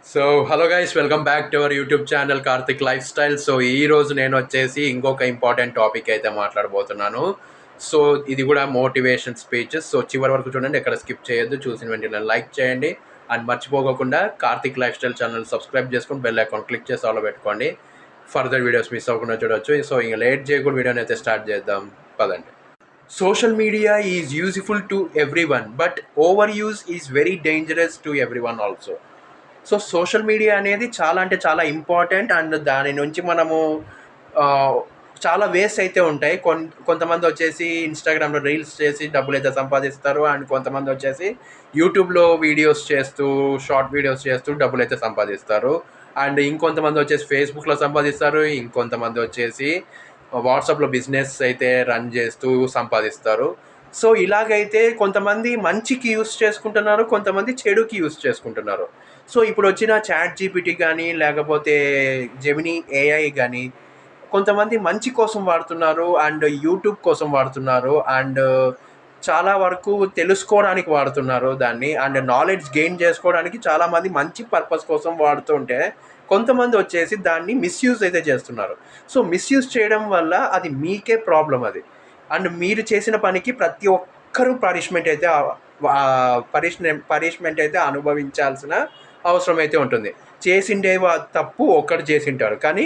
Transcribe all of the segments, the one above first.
So hello guys, welcome back to our YouTube channel Karthik life style. So ఈ రోజు నేను వచ్చేసి ఇంకొక ఇంపార్టెంట్ టాపిక్ అయితే మాట్లాడబోతున్నాను. సో ఇది కూడా మోటివేషన్ స్పీచెస్. సో చివరి వరకు చూడండి, ఎక్కడ స్కిప్ చేయొద్దు. చూసిన వెంటనే లైక్ చేయండి అండ్ మర్చిపోకుండా Karthik life style channel subscribe చేసుకుని బెల్ ఐకాన్ క్లిక్ చేసి ఆలో పెట్టుకోండి. ఫర్దర్ వీడియోస్ మిస్ అవ్వకుండా చూడొచ్చు. సో ఇంకా లేట్ చేయకుండా వీడియోని అయితే స్టార్ట్ చేద్దాం పదండి. Social media is useful to every one, but over use is very dangerous to every one also. So social media అనేది చాలా అంటే చాలా ఇంపార్టెంట్ అండ్ దాని నుంచి మనము చాలా వేస్ట్ అయితే ఉంటాయి. కొంతమంది వచ్చేసి ఇన్స్టాగ్రామ్లో రీల్స్ చేసి డబ్బులు అయితే సంపాదిస్తారు అండ్ కొంతమంది వచ్చేసి యూట్యూబ్లో వీడియోస్ చేస్తూ షార్ట్ వీడియోస్ చేస్తూ డబ్బులు అయితే సంపాదిస్తారు. అండ్ ఇంకొంతమంది వచ్చేసి ఫేస్బుక్లో సంపాదిస్తారు. ఇంకొంతమంది వచ్చేసి వాట్సాప్లో బిజినెస్ అయితే రన్ చేస్తూ సంపాదిస్తారు. సో ఇలాగైతే కొంతమంది మంచికి యూస్ చేసుకుంటున్నారు, కొంతమంది చెడుకి యూస్ చేసుకుంటున్నారు. సో ఇప్పుడు వచ్చిన చాట్ జీపీటీ కానీ లేకపోతే జెమినీ ఏఐ కానీ కొంతమంది మంచి కోసం వాడుతున్నారు అండ్ యూట్యూబ్ కోసం వాడుతున్నారు అండ్ చాలా వరకు తెలుసుకోవడానికి వాడుతున్నారు దాన్ని అండ్ నాలెడ్జ్ గెయిన్ చేసుకోవడానికి చాలామంది మంచి పర్పస్ కోసం వాడుతుంటే కొంతమంది వచ్చేసి దాన్ని మిస్యూజ్ అయితే చేస్తున్నారు. సో మిస్యూజ్ చేయడం వల్ల అది మీకే ప్రాబ్లం అది. అండ్ మీరు చేసిన పనికి ప్రతి ఒక్కరూ పనిష్మెంట్ అయితే అనుభవించాల్సిన అవసరం అయితే ఉంటుంది. చేసిండే తప్పు ఒక్కడు చేసింటాడు, కానీ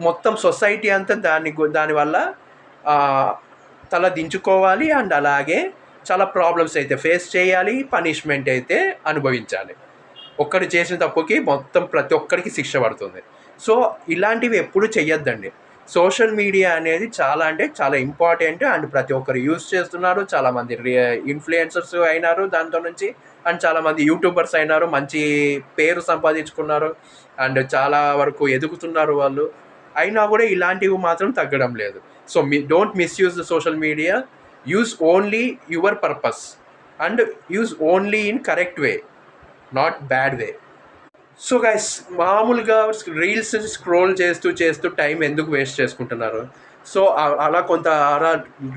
మొత్తం సొసైటీ అంతా దానివల్ల తల దించుకోవాలి అండ్ అలాగే చాలా ప్రాబ్లమ్స్ అయితే ఫేస్ చేయాలి, పనిష్మెంట్ అయితే అనుభవించాలి. ఒక్కడు చేసిన తప్పుకి మొత్తం ప్రతి ఒక్కరికి శిక్ష పడుతుంది. సో ఇలాంటివి ఎప్పుడు చెయ్యొద్దండి. సోషల్ మీడియా అనేది చాలా అంటే చాలా ఇంపార్టెంట్ అండ్ ప్రతి ఒక్కరు యూజ్ చేస్తున్నారు. చాలామంది ఇన్ఫ్లుయెన్సర్స్ అయినారు దాంతో నుంచి అండ్ చాలామంది యూట్యూబర్స్ అయినారు, మంచి పేరు సంపాదించుకున్నారు అండ్ చాలా వరకు ఎదుగుతున్నారు వాళ్ళు. అయినా కూడా ఇలాంటివి మాత్రం తగ్గడం లేదు. So don't misuse the social media. Use only your purpose and use only in correct way, not bad way. So guys, మామూలుగా రీల్స్ స్క్రోల్ చేస్తూ చేస్తూ టైం ఎందుకు వేస్ట్ చేసుకుంటున్నారు? సో అలా అలా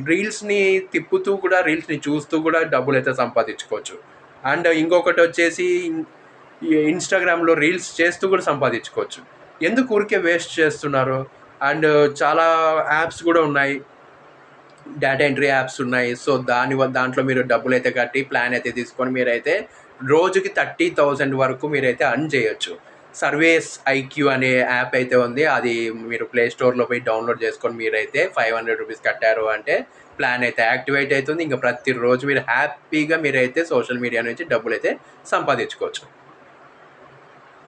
రీల్స్ని తిప్పుతూ కూడా రీల్స్ని చూస్తూ కూడా డబ్బులు అయితే సంపాదించుకోవచ్చు. అండ్ ఇంకొకటి వచ్చేసి ఇన్స్టాగ్రామ్లో రీల్స్ చేస్తూ కూడా సంపాదించుకోవచ్చు. ఎందుకు ఊరికే వేస్ట్ చేస్తున్నారు? అండ్ చాలా యాప్స్ కూడా ఉన్నాయి, డేటా ఎంట్రీ యాప్స్ ఉన్నాయి. సో దాంట్లో మీరు డబ్బులు అయితే కట్టి ప్లాన్ అయితే తీసుకొని మీరైతే రోజుకి 30,000 వరకు మీరైతే అర్న్ చేయొచ్చు. సర్వేస్ ఐక్యూ అనే యాప్ అయితే ఉంది, అది మీరు ప్లే స్టోర్లో పోయి డౌన్లోడ్ చేసుకొని మీరైతే 500 రూపీస్ కట్టారు అంటే ప్లాన్ అయితే యాక్టివేట్ అవుతుంది. ఇంకా ప్రతిరోజు మీరు హ్యాపీగా మీరైతే సోషల్ మీడియా నుంచి డబ్బులు అయితే సంపాదించుకోవచ్చు.